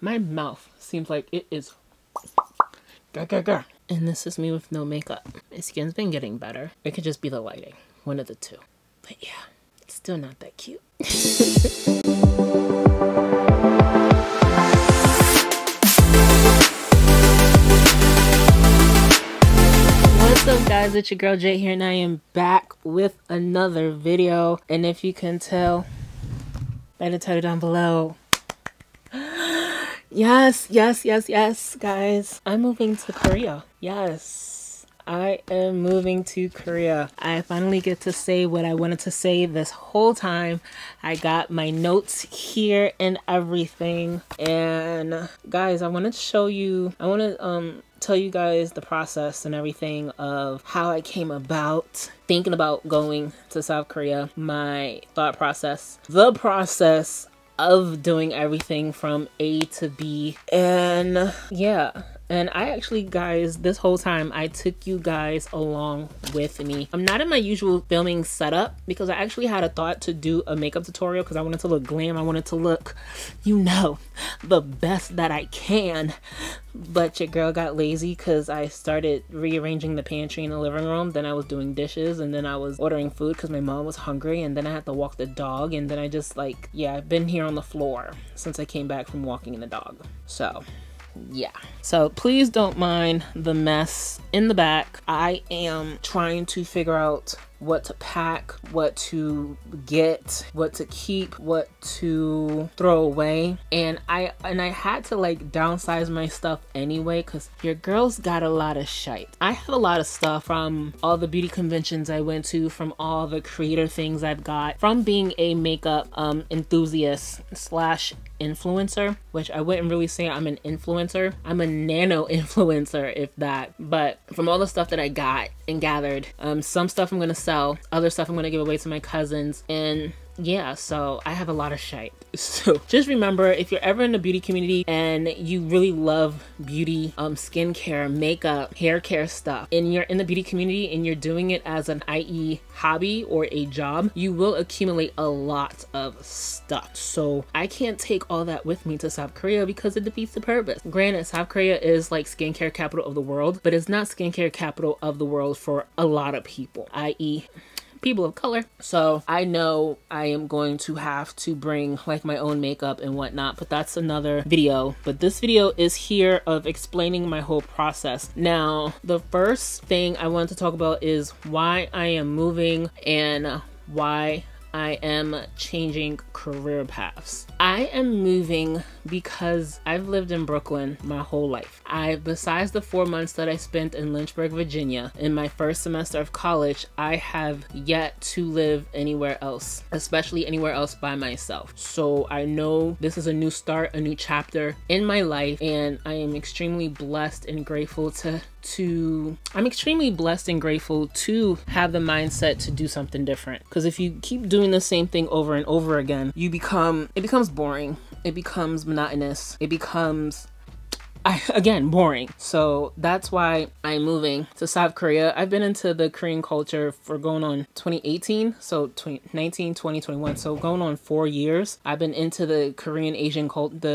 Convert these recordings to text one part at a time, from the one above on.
My mouth seems like it is grr. And this is me with no makeup. My skin's been getting better. It could just be the lighting. One of the two. But yeah, it's still not that cute. What's up guys, it's your girl Jay here and I am back with another video. And if you can tell by the title down below, yes guys, I'm moving to Korea. Yes, I am moving to Korea. I finally get to say what I wanted to say this whole time. I got my notes here and everything. And guys, I want to show you, I want to tell you guys the process and everything of how I came about thinking about going to South Korea, my thought process, the process of doing everything from A to B. And yeah, and I actually, guys, this whole time I took you guys along with me. I'm not in my usual filming setup because I actually had a thought to do a makeup tutorial because I wanted to look glam. I wanted to look, you know, the best that I can. But your girl got lazy because I started rearranging the pantry in the living room. Then I was doing dishes, and then I was ordering food because my mom was hungry, and then I had to walk the dog, and then I just like, yeah, I've been here on the floor since I came back from walking the dog. So yeah, so please don't mind the mess in the back. I am trying to figure out what to pack, what to get, what to keep, what to throw away. And I had to like downsize my stuff anyway because your girl's got a lot of shite. I have a lot of stuff from all the beauty conventions I went to, from all the creator things I've got, from being a makeup enthusiast slash influencer, which I wouldn't really say I'm an influencer. I'm a nano influencer, if that. But from all the stuff that I got and gathered, some stuff I'm gonna sell, other stuff I'm gonna give away to my cousins, and yeah, so I have a lot of shite. So just remember, if you're ever in the beauty community and you really love beauty, skincare, makeup, hair care stuff, and you're in the beauty community and you're doing it as an i.e. hobby or a job, you will accumulate a lot of stuff. So I can't take all that with me to South Korea because it defeats the purpose. Granted, South Korea is like skincare capital of the world, but it's not skincare capital of the world for a lot of people, i.e. people of color. So I know I am going to have to bring like my own makeup and whatnot, but that's another video. But this video is here of explaining my whole process. Now, the first thing I want to talk about is why I am moving and why I am changing career paths. I am moving because I've lived in Brooklyn my whole life. Besides the 4 months that I spent in Lynchburg, Virginia, in my first semester of college, I have yet to live anywhere else, especially anywhere else by myself. So I know this is a new start, a new chapter in my life, and I am extremely blessed and grateful to have the mindset to do something different. Because if you keep doing the same thing over and over again, it becomes boring, it becomes monotonous, it becomes again boring. So that's why I'm moving to South Korea. I've been into the Korean culture for going on 2018, so 2019, 2021, so going on 4 years. I've been into the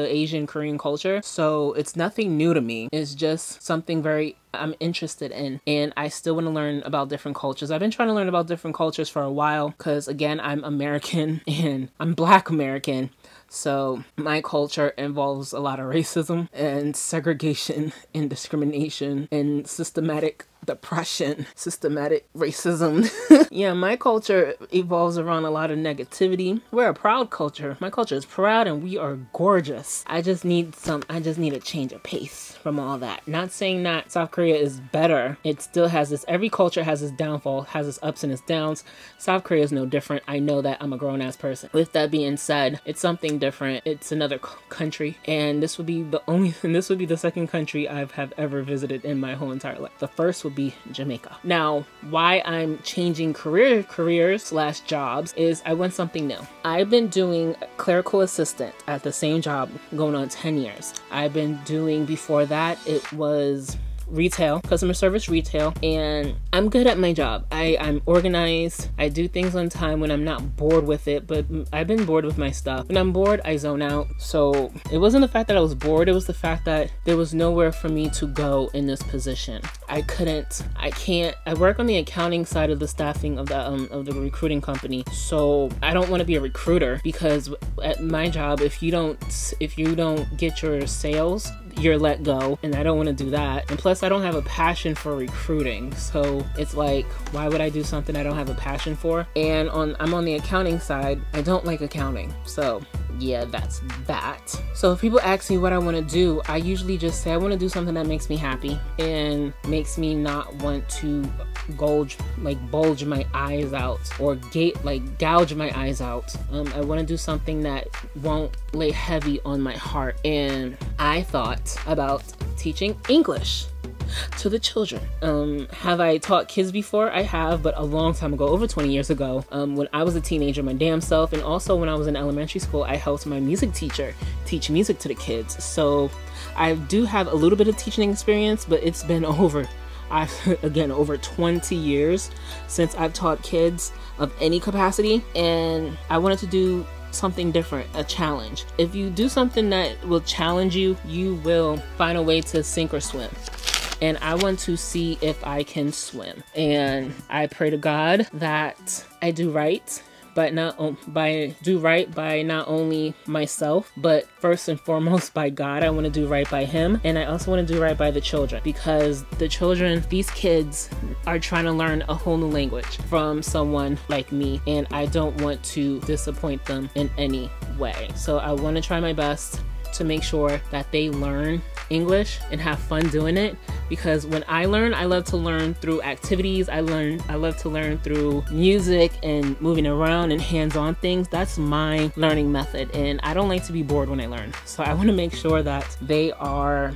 Asian Korean culture, so it's nothing new to me. It's just something I'm interested in, and I still want to learn about different cultures. I've been trying to learn about different cultures for a while because again, I'm American and I'm Black American. So my culture involves a lot of racism and segregation and discrimination and systematic depression, systematic racism. Yeah, my culture evolves around a lot of negativity. We're a proud culture. My culture is proud and we are gorgeous. I just need a change of pace from all that. Not saying that South Korea is better. It still has every culture has its downfall, has its ups and its downs. South Korea is no different. I know that. I'm a grown-ass person. With that being said, it's something different. It's another country, and this would be the second country I have ever visited in my whole entire life. The first would be Jamaica. Now, why I'm changing careers slash jobs is I want something new. I've been doing clerical assistant at the same job going on 10 years. I've been doing, before that, it was retail, customer service retail, and I'm good at my job. I'm organized. I do things on time when I'm not bored with it, but I've been bored with my stuff. When I'm bored, I zone out. So it wasn't the fact that I was bored, it was the fact that there was nowhere for me to go in this position. I work on the accounting side of the staffing of the recruiting company. So I don't want to be a recruiter, because at my job, if you don't get your sales, you're let go, and I don't want to do that. And plus, I don't have a passion for recruiting, so it's like, why would I do something I don't have a passion for? And I'm on the accounting side. I don't like accounting, so yeah, that's that. So if people ask me what I want to do, I usually just say I want to do something that makes me happy and makes me not want to bulge my eyes out or gouge my eyes out. I want to do something that won't lay heavy on my heart, and I thought about teaching English to the children. Have I taught kids before? I have, but a long time ago, over 20 years ago, when I was a teenager, my damn self, and also when I was in elementary school, I helped my music teacher teach music to the kids. So I do have a little bit of teaching experience, but it's been over 20 years since I've taught kids of any capacity, and I wanted to do something different, a challenge. If you do something that will challenge you, you will find a way to sink or swim. And I want to see if I can swim. And I pray to God that I do right, but do right by not only myself, but first and foremost by God. I want to do right by Him, and I also want to do right by the children, because the children, these kids, are trying to learn a whole new language from someone like me, and I don't want to disappoint them in any way. So I want to try my best to make sure that they learn English and have fun doing it, because when I learn, I love to learn through activities. I love to learn through music and moving around and hands-on things. That's my learning method, and I don't like to be bored when I learn. So I want to make sure that they are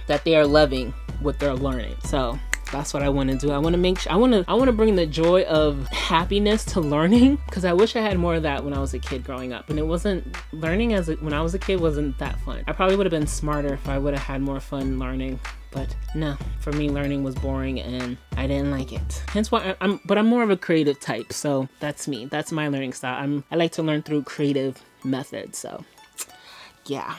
loving what they're learning. So that's what I want to do. I want to bring the joy of happiness to learning, because I wish I had more of that when I was a kid growing up. And it wasn't learning when I was a kid wasn't that fun. I probably would have been smarter if I would have had more fun learning. But no, for me, learning was boring and I didn't like it. Hence why I'm more of a creative type. So that's me. That's my learning style. I like to learn through creative methods. So yeah.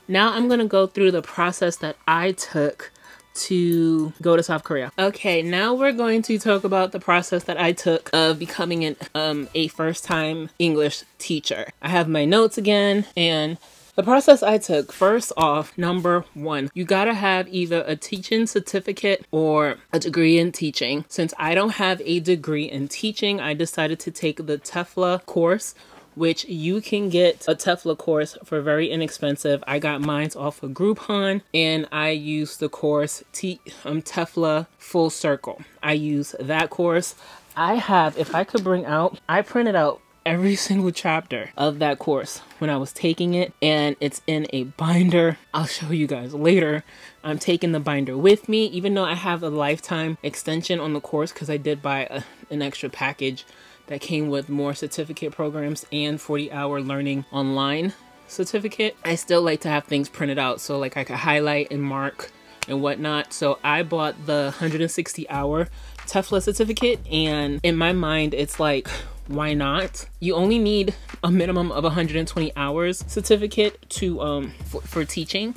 Now I'm going to go through the process that I took to go to South Korea. Okay, now we're going to talk about the process that I took of becoming a first-time English teacher. I have my notes again, and the process I took, first off, number one, you gotta have either a teaching certificate or a degree in teaching. Since I don't have a degree in teaching, I decided to take the TEFLA course, which you can get a TEFLA course for very inexpensive. I got mine off of Groupon, and I used the course TEFLA Full Circle. I use that course. I printed out every single chapter of that course when I was taking it, and it's in a binder. I'll show you guys later. I'm taking the binder with me, even though I have a lifetime extension on the course, because I did buy an extra package that came with more certificate programs and 40-hour learning online certificate. I still like to have things printed out, so like I could highlight and mark and whatnot. So I bought the 160-hour TEFLA certificate, and in my mind, it's like, why not? You only need a minimum of 120 hours certificate to for teaching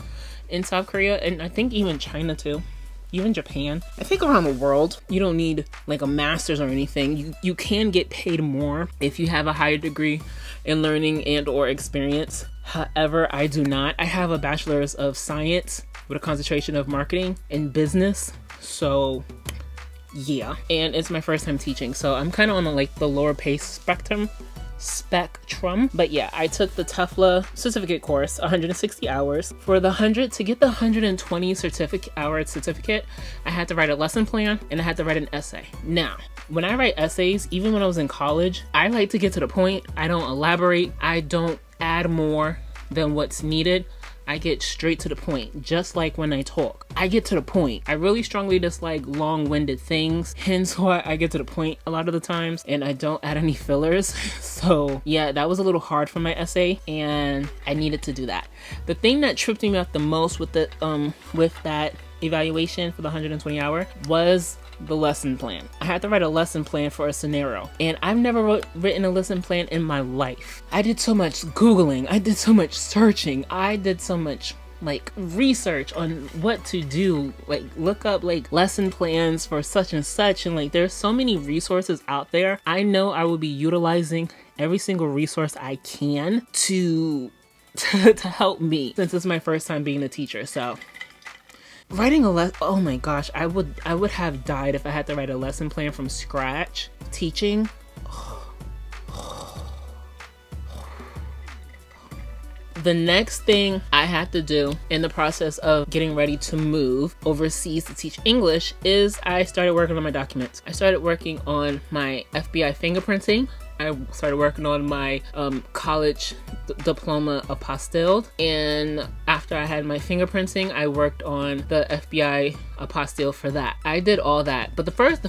in South Korea, and I think even China too. Even Japan. I think around the world, you don't need like a master's or anything. You can get paid more if you have a higher degree in learning and or experience. However, I do not. I have a bachelor's of science with a concentration of marketing and business. So yeah, and it's my first time teaching. So I'm kind of on the lower pace spectrum. But yeah, I took the TEFLA certificate course, 160 hours. To get the 120 hour certificate, I had to write a lesson plan and I had to write an essay. Now, when I write essays, even when I was in college, I like to get to the point. I don't elaborate. I don't add more than what's needed. I get straight to the point, just like when I talk. I get to the point. I really strongly dislike long-winded things, hence why I get to the point a lot of the times, and I don't add any fillers. So yeah, that was a little hard for my essay, and I needed to do that. The thing that tripped me up the most with that evaluation for the 120 hour was the lesson plan. I had to write a lesson plan for a scenario, and I've never written a lesson plan in my life. I did so much Googling, I did so much searching, I did so much like research on what to do, like look up like lesson plans for such and such, and like there's so many resources out there. I know I will be utilizing every single resource I can to help me, since it's my first time being a teacher. So writing a oh my gosh, I would have died if I had to write a lesson plan from scratch. Teaching, the next thing I had to do in the process of getting ready to move overseas to teach English is I started working on my documents. I started working on my FBI fingerprinting. I started working on my college diploma apostille, and after I had my fingerprinting, I worked on the FBI apostille for that. I did all that, but the first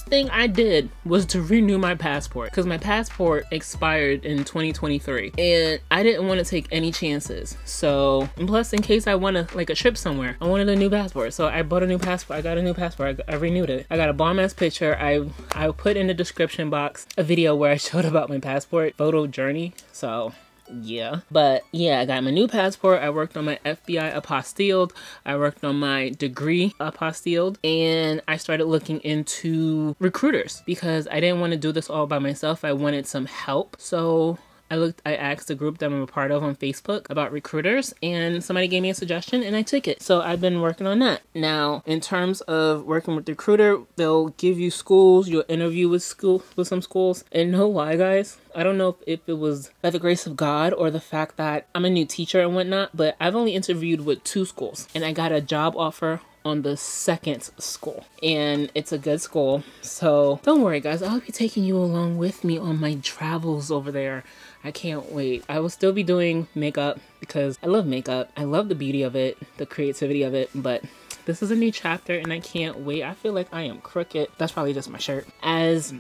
thing I did was to renew my passport, because my passport expired in 2023, and I didn't want to take any chances. So, and plus, in case I want to like a trip somewhere, I wanted a new passport. So I bought a new passport. I got a new passport. I renewed it. I got a bomb ass picture. I put in the description box a video where I showed about my passport photo journey. So yeah, but yeah, I got my new passport. I worked on my FBI apostille. I worked on my degree apostille, and I started looking into recruiters because I didn't want to do this all by myself. I wanted some help. So I asked the group that I'm a part of on Facebook about recruiters, and somebody gave me a suggestion and I took it. So I've been working on that. Now, in terms of working with the recruiter, they'll give you schools, you'll interview with some schools. And no lie, guys, I don't know if it was by the grace of God or the fact that I'm a new teacher and whatnot, but I've only interviewed with 2 schools, and I got a job offer on the 2nd school, and it's a good school. So don't worry, guys, I'll be taking you along with me on my travels over there. I can't wait. I will still be doing makeup because I love makeup. I love the beauty of it, the creativity of it, but this is a new chapter and I can't wait. I feel like I am crooked. That's probably just my shirt. As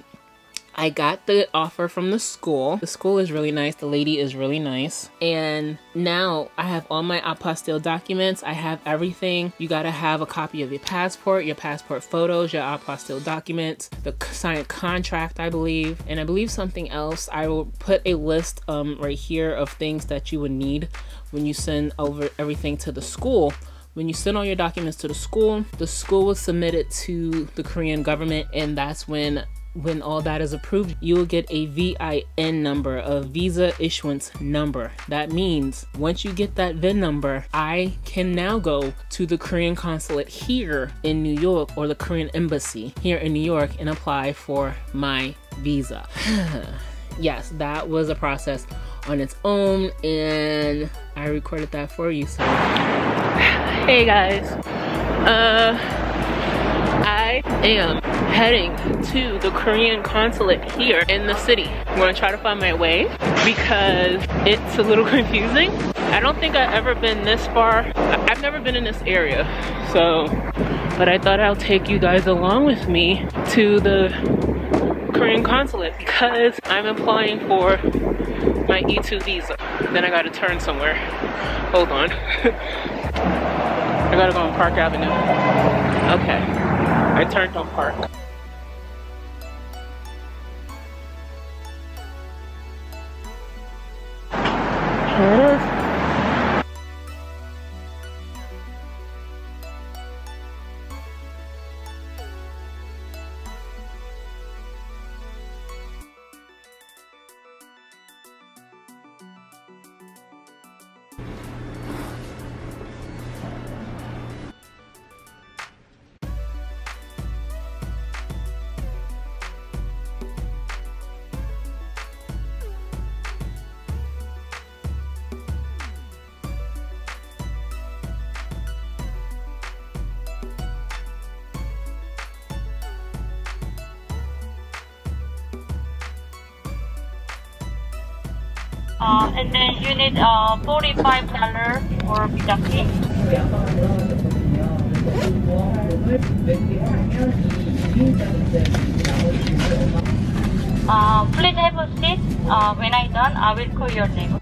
I got the offer from the school. The school is really nice. The lady is really nice. And now I have all my apostille documents. I have everything. You gotta have a copy of your passport photos, your apostille documents, the signed contract, I believe. And I believe something else. I will put a list right here of things that you would need when you send over everything to the school. When you send all your documents to the school will submit it to the Korean government, and that's when all that is approved, you will get a VIN number, a visa issuance number. That means once you get that VIN number, I can now go to the Korean consulate here in New York, or the Korean embassy here in New York, and apply for my visa. Yes, that was a process on its own, and I recorded that for you. So hey guys, I am heading to the Korean consulate here in the city. I'm gonna try to find my way because it's a little confusing. I don't think I've ever been this far. I've never been in this area, so, but I thought I'll take you guys along with me to the Korean consulate because I'm applying for my E2 visa. Then I gotta turn somewhere. Hold on. I gotta go on Park Avenue. Okay. I turned on Park. Here it is. And then you need $45 for visa fee. Please have a seat. When I'm done, I will call your name.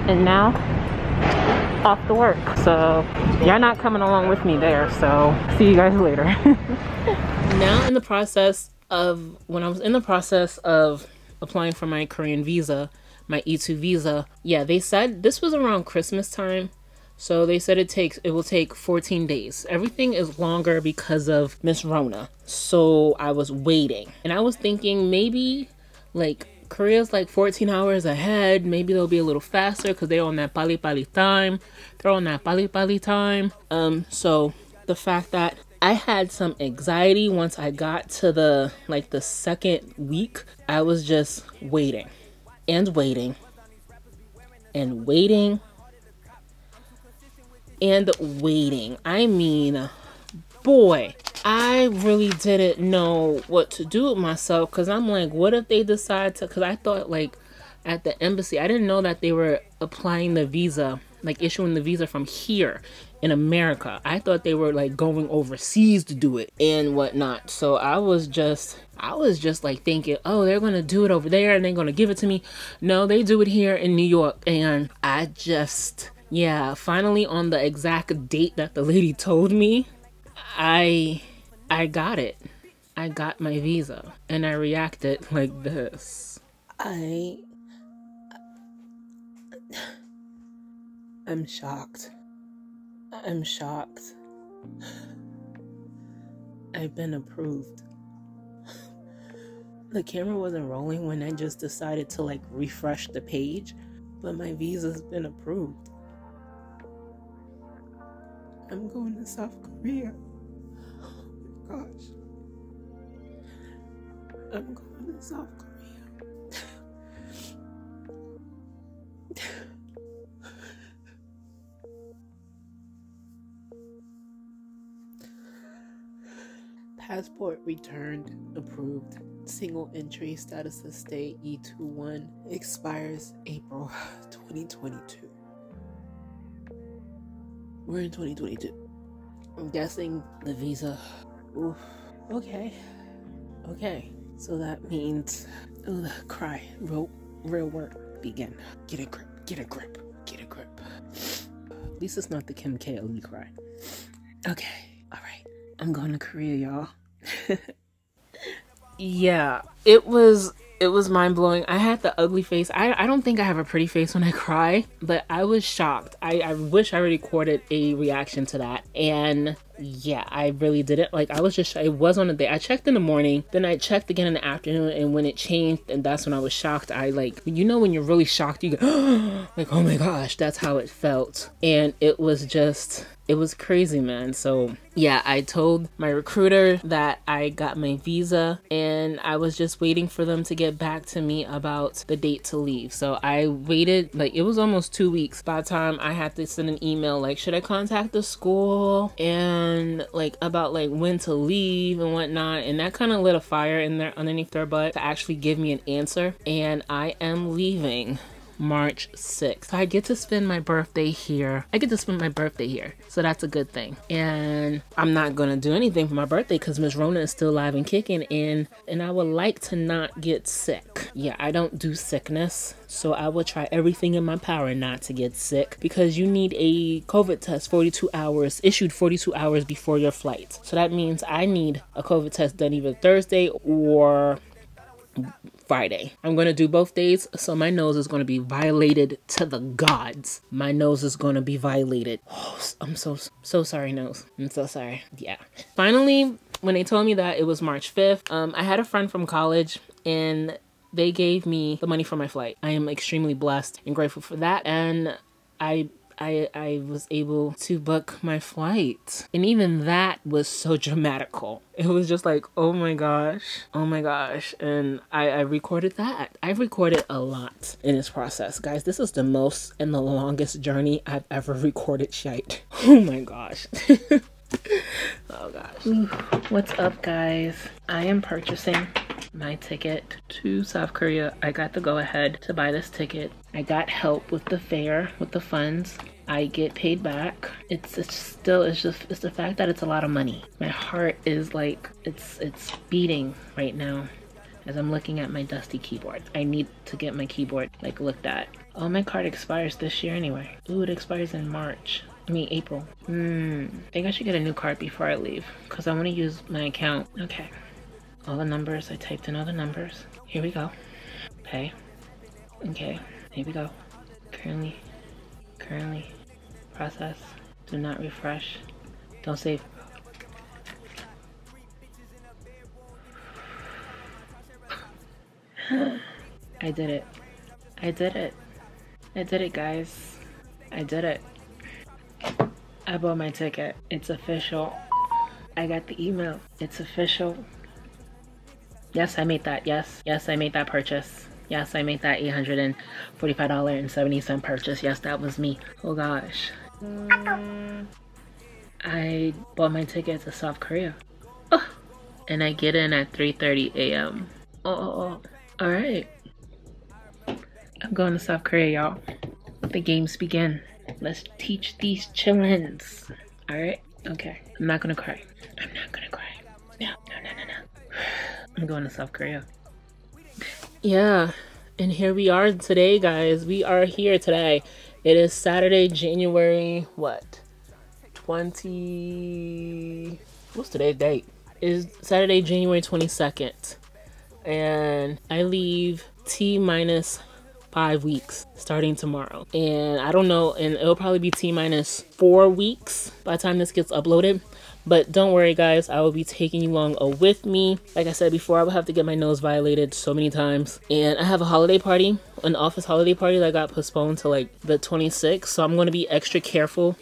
And now off to work. So you're not coming along with me there, so see you guys later. Now in the process of, when I was in the process of applying for my Korean visa, my E2 visa, yeah, they said this was around Christmas time. So they said it will take 14 days. Everything is longer because of Miss Rona. So I was waiting and I was thinking maybe like Korea's like 14 hours ahead. Maybe they'll be a little faster because they're on that pali pali time. They're on that pali pali time. So the fact that I had some anxiety once I got to the second week, I was just waiting and waiting and waiting and waiting. I mean, boy, I really didn't know what to do with myself, because I'm like, what if they decide to, because I thought like at the embassy, I didn't know that they were applying the visa, like issuing the visa from here in America. I thought they were like going overseas to do it and whatnot. So I was just like thinking, oh, they're gonna do it over there and they're gonna give it to me. No, they do it here in New York. And I just, yeah, finally on the exact date that the lady told me, I got it. I got my visa and I reacted like this. I'm shocked. I'm shocked. I've been approved. The camera wasn't rolling when I just decided to like refresh the page, but my visa's been approved. I'm going to South Korea. Oh my gosh. I'm going to South Korea. Passport returned, approved. Single entry, status of stay E21, expires April 2022. We're in 2022. I'm guessing the visa. Oof. Okay. So that means, cry. Real work begin. Get a grip. At least it's not the Kim K. Lee cry. Okay. All right. I'm going to Korea, y'all. Yeah, it was mind-blowing. I had the ugly face. I don't think I have a pretty face when I cry, but I was shocked. I wish I recorded a reaction to that. And yeah, I really didn't. Like, I was just, it was on a day. I checked in the morning, then I checked again in the afternoon, and when it changed, and that's when I was shocked. I like, you know when you're really shocked, you go, like, oh my gosh, that's how it felt. And it was just, it was crazy, man. So yeah, I told my recruiter that I got my visa and I was just waiting for them to get back to me about the date to leave. So I waited, like, it was almost 2 weeks by the time I had to send an email like, should I contact the school and like about like when to leave and whatnot. And that kind of lit a fire in there underneath their butt to actually give me an answer. And I am leaving March 6th. So I get to spend my birthday here. So that's a good thing. And I'm not gonna do anything for my birthday because Miss Rona is still alive and kicking, and I would like to not get sick. Yeah, I don't do sickness, so I will try everything in my power not to get sick, because you need a COVID test 42 hours, issued 42 hours before your flight. So that means I need a COVID test done either Thursday or Friday. I'm going to do both days, so my nose is going to be violated to the gods. My nose is going to be violated. Oh, I'm so sorry, nose. I'm so sorry. Yeah. Finally, when they told me that it was March 5th, I had a friend from college and they gave me the money for my flight. I am extremely blessed and grateful for that. And I was able to book my flight. And even that was so dramatical. It was just like, oh my gosh. And I recorded that. I've recorded a lot in this process. Guys, this is the most and the longest journey I've ever recorded shite. Oh my gosh. Oh gosh. What's up, guys? I am purchasing my ticket to South Korea. I got the go-ahead to buy this ticket. I got help with the fare, with the funds. I get paid back. It's the fact that it's a lot of money. My heart is like, it's beating right now. as I'm looking at my dusty keyboard. I need to get my keyboard like looked at. Oh, my card expires this year anyway. Ooh, it expires in March. I mean April. I think I should get a new card before I leave because I want to use my account. Okay. All the numbers. I typed in all the numbers. Here we go. Pay. Okay. Here we go. Currently. Process. Do not refresh. Don't save. I did it. I did it. I did it, guys. I did it. I bought my ticket. It's official. I got the email. It's official. Yes, I made that. Yes, I made that purchase. Yes, I made that $845.70 purchase. Yes, that was me. Oh gosh. I bought my ticket to South Korea. Oh. And I get in at 3:30 a.m. Oh. Alright. I'm going to South Korea, y'all. The games begin. Let's teach these childrens. Alright? Okay. I'm not gonna cry. I'm not gonna cry. No. I'm going to South Korea. Yeah. And here we are today, guys. We are here today. It is Saturday, January, what? 20... What's today's date? It's Saturday, January 22nd. And I leave T-minus 5 weeks starting tomorrow. And I don't know, and it'll probably be T-minus 4 weeks by the time this gets uploaded. But don't worry, guys, I will be taking you along with me. Like I said before, I will have to get my nose violated so many times. And I have a holiday party, an office holiday party that got postponed to like the 26th. So I'm going to be extra careful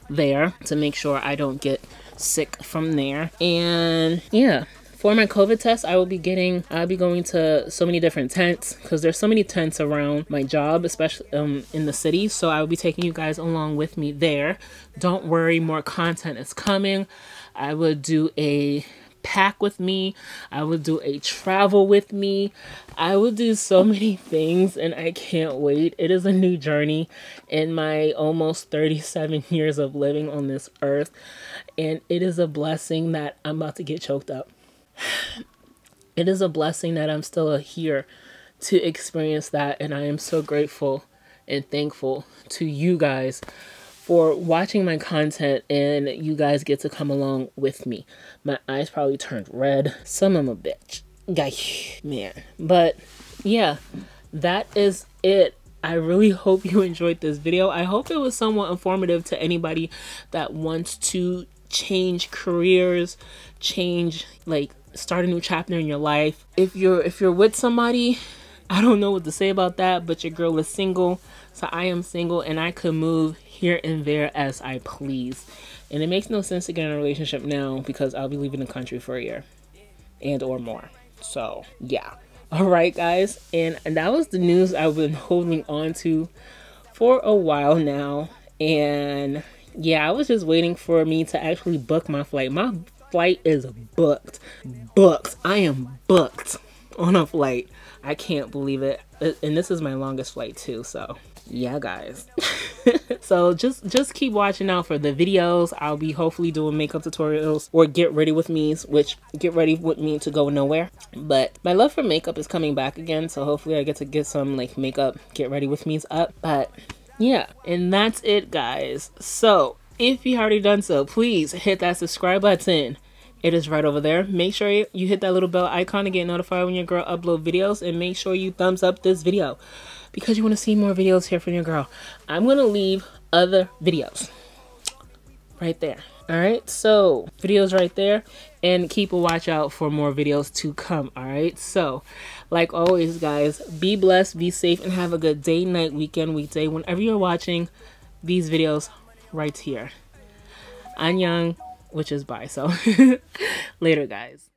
there to make sure I don't get sick from there. And yeah. For my COVID test, I'll be going to so many different tents because there's so many tents around my job, especially in the city. So I will be taking you guys along with me there. Don't worry, more content is coming. I would do a pack with me. I would do a travel with me. I would do so many things and I can't wait. It is a new journey in my almost 37 years of living on this earth. And it is a blessing that I'm about to get choked up. It is a blessing that I'm still here to experience that, and I am so grateful and thankful to you guys for watching my content, and you guys get to come along with me. My eyes probably turned red. Some of them a bitch. Man. But yeah, that is it. I really hope you enjoyed this video. I hope it was somewhat informative to anybody that wants to change careers, start a new chapter in your life. If you're with somebody, I don't know what to say about that, but your girl is single. So I am single and I could move here and there as I please. And it makes no sense to get in a relationship now because I'll be leaving the country for a year and or more. So yeah. All right, guys. And that was the news I've been holding on to for a while now. And yeah, I was just waiting for me to actually book my flight. My flight is booked. I am booked on a flight. I can't believe it. And this is my longest flight too, so yeah, guys. So just keep watching out for the videos. I'll be hopefully doing makeup tutorials or get ready with me's, which get ready with me to go nowhere. But my love for makeup is coming back again, so hopefully I get to get some like makeup get ready with me's up. But yeah, and that's it, guys. So if you already done so, please hit that subscribe button. It is right over there. Make sure you hit that little bell icon to get notified when your girl upload videos, and make sure you thumbs up this video because you want to see more videos here from your girl. I'm going to leave other videos right there. All right, so videos right there, and keep a watch out for more videos to come. All right, so like always, guys, be blessed, be safe, and have a good day, night, weekend, weekday, whenever you're watching these videos right here. Annyeong, which is bye. So later, guys.